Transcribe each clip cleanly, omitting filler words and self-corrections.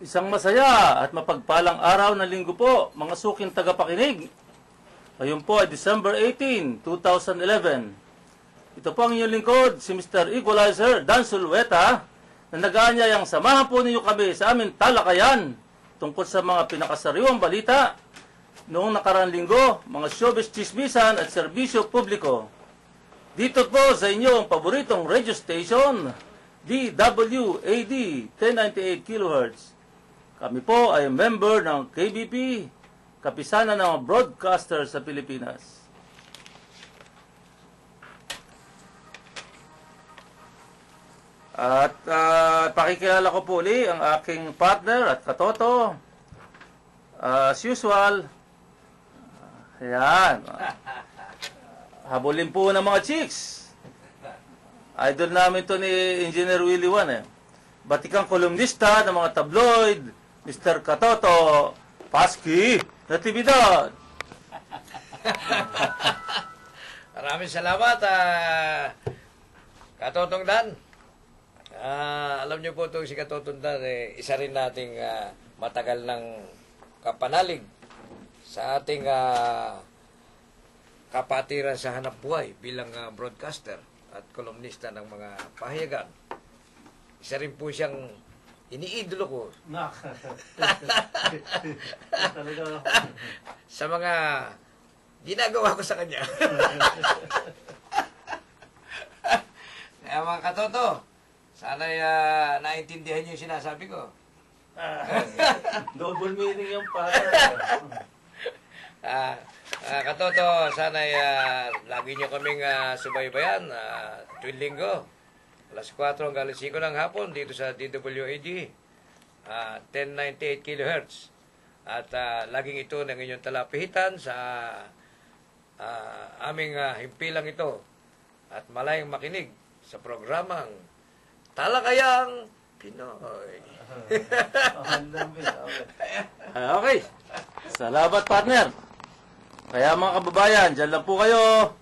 Isang masaya at mapagpalang araw na linggo po, mga suking tagapakinig. Ngayon po ay December 18, 2011. Ito po ang inyong lingkod, si Mr. Equalizer Dan Sulweta, na nag-aanyayang samahan po ninyo kami sa aming talakayan tungkol sa mga pinakasariwang balita noong nakaraang linggo, mga showbiz chismisan at serbisyo publiko. Dito po sa inyong paboritong radio station, DWAD 1098 kHz. Kami po ay member ng KBP, Kapisanan ng Broadcaster sa Pilipinas. At pakikilala ko po uli ang aking partner at katoto. As usual, ayan, habulin po ng mga chicks. Idol namin to ni Engineer Willie Wan eh. Batikang kolumnista ng mga tabloid, Mr. Katoto Paski Natividad. Maraming salamat, Katotong Dan. Alam niyo po itong si Katotong Dan, isa rin nating matagal ng kapanalig sa ating kapatiran sa hanap buhay bilang broadcaster at kolumnista ng mga pahayagan. Isa rin po siyang iniidolo ko sa mga ginagawa ko sa kanya. Kaya mga katoto, sana'y naintindihan niyo yung sinasabi ko. Double meaning yung para. Katoto, sana'y lagi niyo kaming subaybayan tuwing linggo. Alas 4 hanggang alas 5 ng hapon dito sa DWAD 1098 kHz. At laging ito ng inyong talapihitan sa aming himpilang ito. At malayang makinig sa programang Talakayang Pinoy. Okay. Salamat, partner. Kaya mga kababayan, dyan lang po kayo.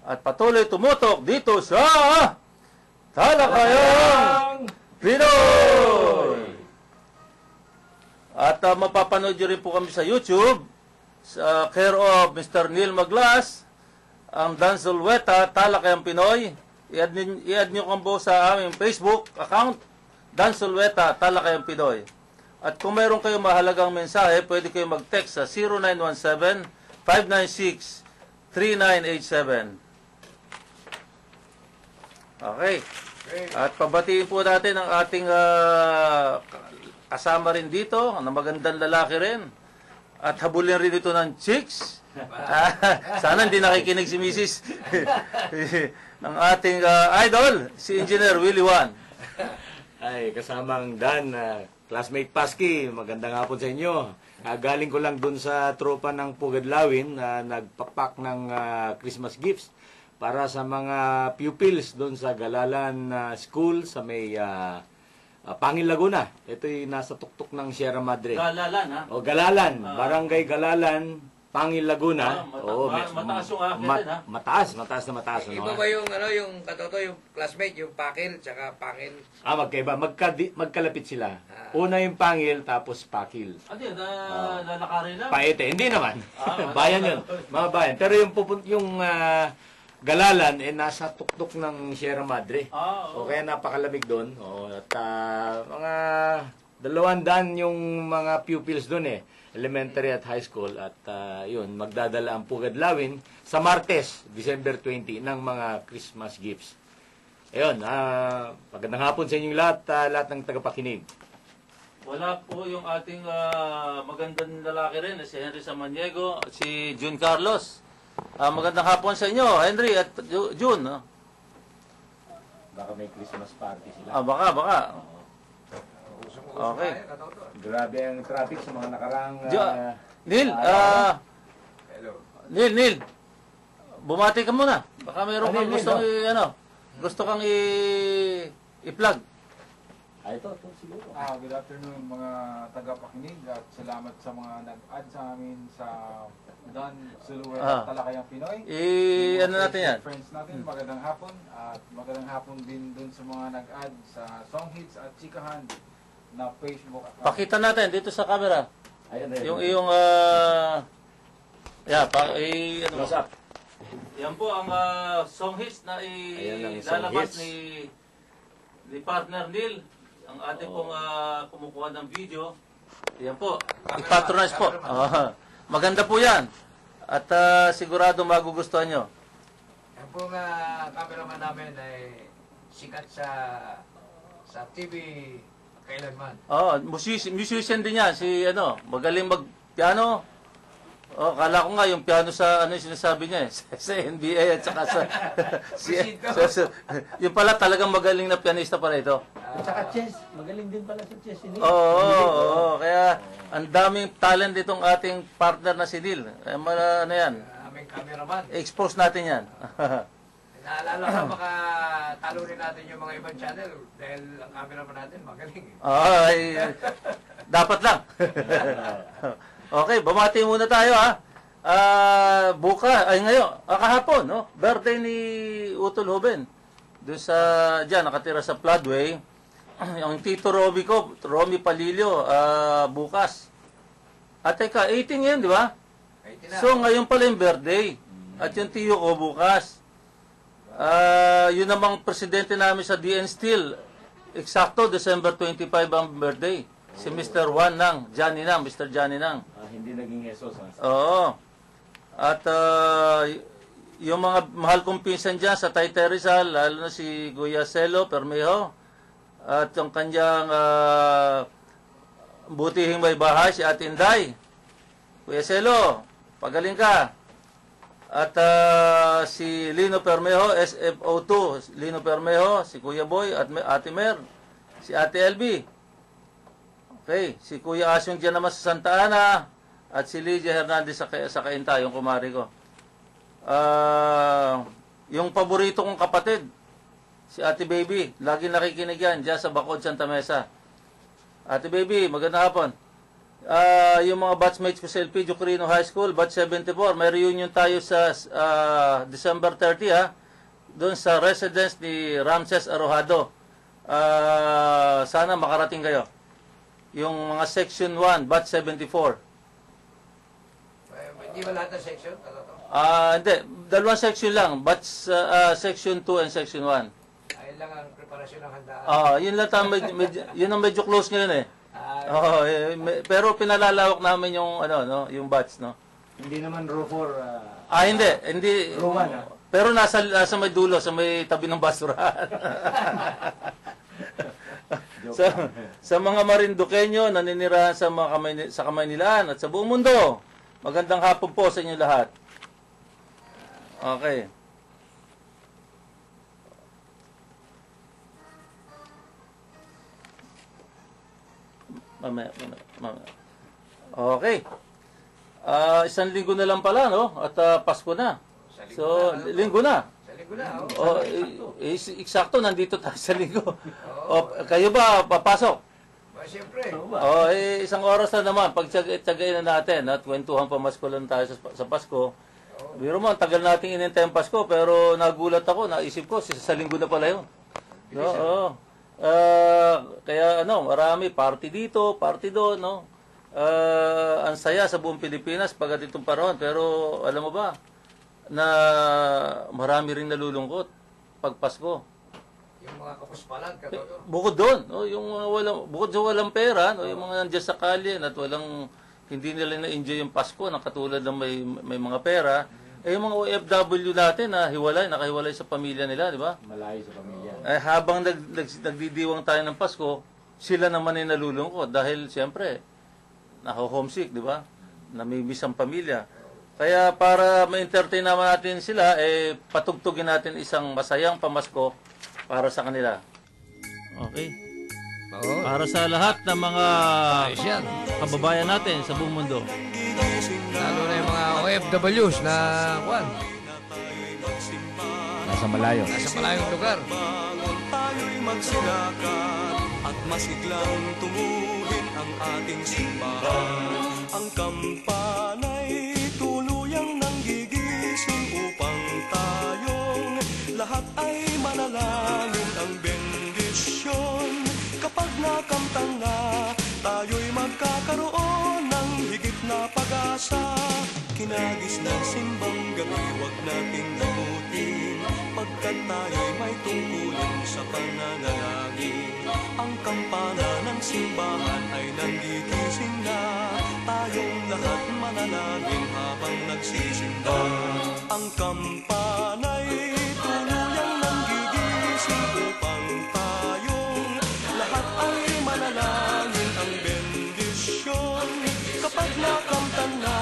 At patuloy tumutok dito sa Talakayang Pinoy! At mapapanood nyo rin po kami sa YouTube, sa care of Mr. Neil Maglas, ang Dan Sulweta, Talakayang Pinoy. I-add nyo kambo sa aming Facebook account, Dan Sulweta, Talakayang Pinoy. At kung mayroon kayong mahalagang mensahe, pwede kayong mag-text sa 0917-596-3987. Okay. At pabatiin po natin ang ating kasama rin dito, na magandang lalaki rin. At habulin rin ito ng chicks. Sana hindi nakikinig si Mrs. ng ating idol, si Engineer Willie Wan. Ay, kasamang Dan, classmate Paski, magandang hapon sa inyo. Galing ko lang dun sa tropa ng Pugadlawin na nagpapak ng Christmas gifts para sa mga pupils doon sa Galalan School sa may Pangil, Laguna. Ito'y nasa tuktok ng Sierra Madre. Galalan, ha? O, Galalan. Barangay Galalan, Pangil, Laguna. Mataas yung akin, ha? Mataas na mataas. Iba ba yung, yung katoto, yung classmate, yung Pakil, tsaka Pangil? Magkaiba. Magkalapit sila. Una yung Pangil, tapos Pakil. Adi, lalakarin lang. Paete. Hindi naman. Bayan yun. Mga bayan. Pero yung Galalan, nasa tuktok ng Sierra Madre. O kaya napakalamig doon. At mga 200 yung mga pupils doon elementary at high school. At yun, magdadala ang Pugadlawin sa Martes, December 20, ng mga Christmas gifts. Ayun, magandang hapon sa inyong lahat ng tagapakinig. Wala po yung ating magandang lalaki rin, si Henry Samaniego, si June Carlos. Magandang hapon sa inyo, Henry at June. No? Baka may Christmas party sila. Baka. Okay. Grabe ang traffic sa mga nakarang... Neil, Hello. Neil, bumati ka muna. Baka mayroon kang gusto kang i-plug. Ito siguro. Good afternoon mga tagapakinig at salamat sa mga nag-add sa amin sa Dan Sulweta Talakayang Pinoy. Ano natin yan? Friends natin, magandang hapon at magandang hapon din dun sa mga nag-add sa Song Hits at Chikahan na Facebook account. Pakita natin dito sa camera. Ayan, ayan. Yung iyong, ano mo? Close up. Yan po ang song hits na Ayan ang song ilalabas hits. ni partner Neil. Ang ating pong kumukuha ng video. Yan po. I-patronize po. Maganda po yan. At sigurado magugustuhan nyo. Yan po cameraman namin ay sikat sa TV kailanman. Musician din yan. Si magaling mag-piano. Kala ko nga yung piano sa yung sinasabi niya sa NBA at saka yung pala talagang magaling na pianista pala ito. At saka chess. Magaling din pala sa chess. Oo. Kaya ang daming talent ditong ating partner na si Neil. Ano yan? Aming cameraman. Expose natin yan. Naalala ko baka talunin natin yung mga ibang channel dahil ang cameraman natin magaling. Dapat lang. Okay, bumati muna tayo ha. Kahapon, no? Birthday ni Utol Hoben. Doon diyan, nakatira sa Floodway. Ang tito Romy Palilio, bukas. At teka, 18 ngayon, di ba? 18 na. So, ngayon pala yung birthday. At yung tiyo ko bukas. Yun namang presidente namin sa DN Steel. Eksakto, December 25 ang birthday. Si Mr. Juan Nang, Mr. Johnny Nang. Hindi naging Jesus. Oo. At yung mga mahal kong pinsan dyan sa Taytay Rizal, lalo na si Kuya Celo Permejo, at yung kanyang butihing may bahay, si Ate Inday. Kuya Celo, pagaling ka. At si Lino Permejo, SFO2, Lino Permejo, si Kuya Boy, at Ate Mer, si Ate LB. Okay, si Kuya Asyong dyan naman sa Santa Ana, at si Lydia Hernandez sa Kainta, yung kumari ko. Yung paborito kong kapatid, si Ate Baby, lagi nakikinig yan, dyan sa Bacod, Santa Mesa. Ate Baby, magandang hapon. Yung mga batchmates ko sa Elpidio Quirino High School, batch 74, may reunion tayo sa December 30, ha? Doon sa residence ni Ramses Arojado. Sana makarating kayo. Yung mga section 1, batch 74. Hindi ba lahat ng section? Hindi. Dalawang section lang. Batch section 2 and section 1. Ayun lang ang preparasyon ng handaan. Yun lang yun ang medyo close ngayon eh. Pero pinalalawak namin yung yung batch, no. Hindi naman row 4. Hindi. Row 1, Pero nasa may dulo, sa may tabi ng basurahan. sa mga Marinduqueño naninirahan sa Kamaynilaan at sa buong mundo, magandang hapon po sa inyo lahat. Okay. Mamaya. Okay. Isang linggo na lang pala, no? At Pasko na. So, linggo na. Sa linggo na, Eksakto, nandito tayo sa linggo. Kayo ba papasok? Siyempre. Isang oras na naman, pagtsagain na natin at kwentuhan pa Pasko lang tayo sa Pasko. Biro mo, ang tagal nating inintay ang Pasko, pero nagulat ako, naisip ko, sa linggo na pala yun. No? Kaya marami, party dito, party doon, no? Ang saya sa buong Pilipinas pag itong panahon, pero alam mo ba, na marami rin nalulungkot pag Pasko. Yung mga kapuspalan, katoto. Bukod doon, bukod sa walang pera, yung mga nandiyan sa kalye at hindi nila na-enjoy yung Pasko na katulad ng may mga pera, yung mga OFW natin na nakahiwalay sa pamilya nila, di ba? Malayo sa pamilya. Habang nagdidiwang tayo ng Pasko, sila naman ay nalulungkot dahil siyempre, nako-homesick, di ba? Namimiss ang pamilya. Kaya para ma-entertain naman natin sila, patugtugin natin isang masayang pamasko para sa kanila. Okay. Para sa lahat ng mga kababayan natin sa buong mundo. Lalo na yung mga OFWs na Nasa malayong lugar. Bangon tayo'y magsilakan at masiglang tumuhin ang ating simbahan. Ang kampana'y tuluyang nanggigising upang tayong lahat ay manalangin ang bendisyon kapag nakamtang na Kinagis ng simbang gabi, wag nating limutin, pagkat tayo'y may tungkulin sa pananalangin. Ang kampana ng simbahan ay nanggigising na, tayong lahat manalangin habang nagsisimba. Ang kampana'y tuluyang nanggigising upang tayong lahat ay manalangin. Ang bendisyon kapag nakamtan na,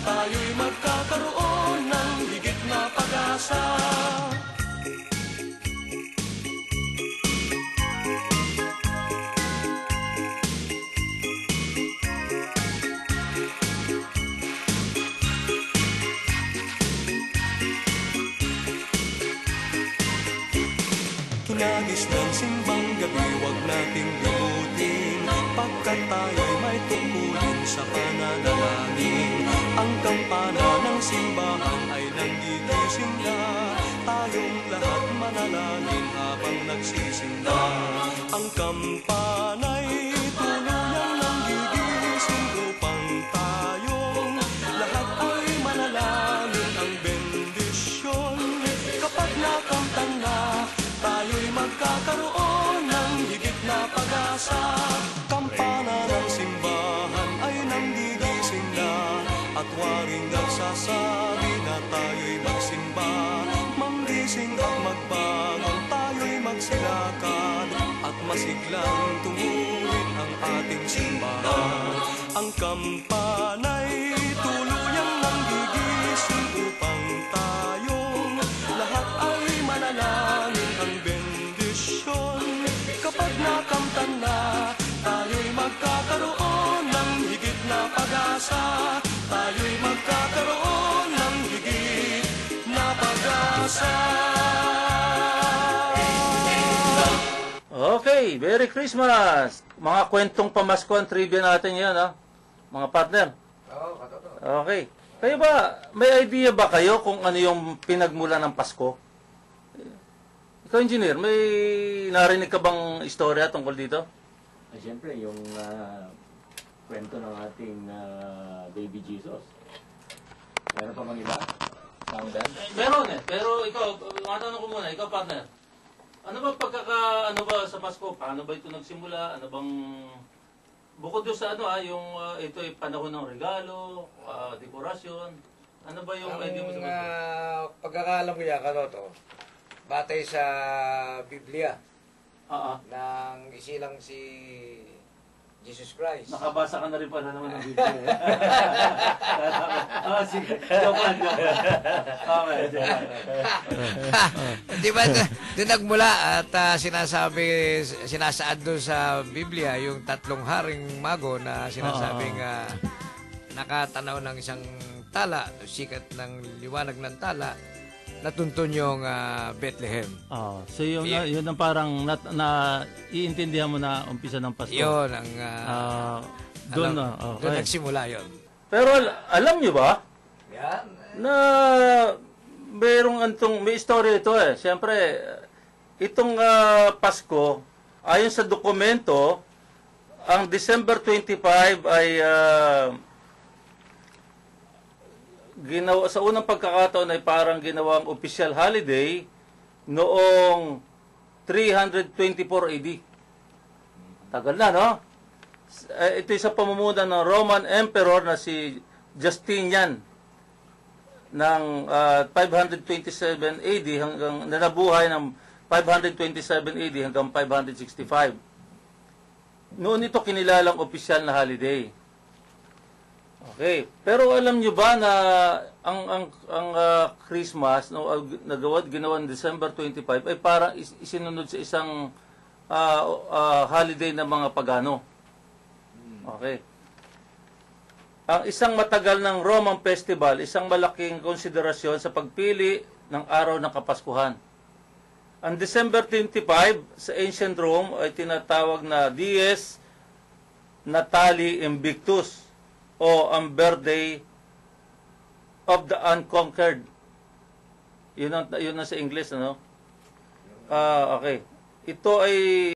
tayo'y magkakaroon ng higit na pag-asa. Kinagis ng simbang gabi, wag nating limutin, pagkat tayo'y may tungkulin sa pananalangin. Ang kampana ng simbahan ay nanggigising na, tayong lahat manalangin habang nagsisimba. Ang kampana'y tuluyang nanggigising upang tayong lahat ay manalangin. Ang bendisyon kapag nakamtan na, tayo'y magkakaroon ng higit na pag-asa. Kampana ng simbahan ay nanggigising na, at waring nagsasabi na tayo'y magsimba. Manggising at magbangon, tayo'y magsilakad, at masiglang tumuhin ang ating simbahan. Ang kampana'y tuluyang nanggigising upang tayong lahat ay manalangin. Ang bendisyon kapag nakamtan na, tayo'y magkakaroon ng higit na pag-asa. Tayo'y magkakaroon ng higit na pag-asa. Okay, Merry Christmas! Mga kwentong pamasko ang trivia natin yan, ha? Mga partner. Okay. Kayo ba, may idea ba kayo kung ano yung pinagmula ng Pasko? Ikaw, engineer, may narinig ka bang istorya tungkol dito? Siyempre, yung kwento ng ating baby Jesus. Meron pa bang iba? Soundan? Meron eh, pero ikaw, matanong ko muna, ikaw partner. Ano ba ano ba sa Pasko? Paano ba ito nagsimula? Ano bang, bukod doon sa yung ito ay panahon ng regalo, dekorasyon, ano ba yung idea mo sa Pasko? Pagkakaalam ko yan, to, batay sa Biblia, nang isilang si Jesus Christ. Nakabasa ka na rin pala naman ng Biblia. Sige. Joke lang. Okay. Di ba, doon nagmula at sinasaad doon sa Biblia yung tatlong haring mago na sinasabing nakatanaw ng isang tala, sikat ng liwanag ng tala, natuntun yung Bethlehem. So yun ang parang iintindihan mo na umpisa ng Pasko. Yun ang doon doon nagsimula yun. Pero alam nyo ba Yan. na may istorya ito eh. Siyempre, itong Pasko, ayon sa dokumento, ang December 25 ay sa unang pagkakataon ay parang ginawang official holiday noong 324 AD. Tagal na, no? Ito ay sa pamumuno ng Roman Emperor na si Justinian ng 527 AD hanggang nanabuhay ng 527 AD hanggang 565. Noon ito kinilalang opisyal na holiday. Okay, pero alam nyo ba na ang Christmas ginawa December 25 ay parang isinunod sa isang holiday ng mga pagano. Okay. Ang isang matagal ng Roman festival, isang malaking konsiderasyon sa pagpili ng araw ng Kapaskuhan. Ang December 25 sa ancient Rome ay tinatawag na Dies Natali Invictus o ang birthday of the unconquered. Yun na sa English, ano? Okay. Ito ay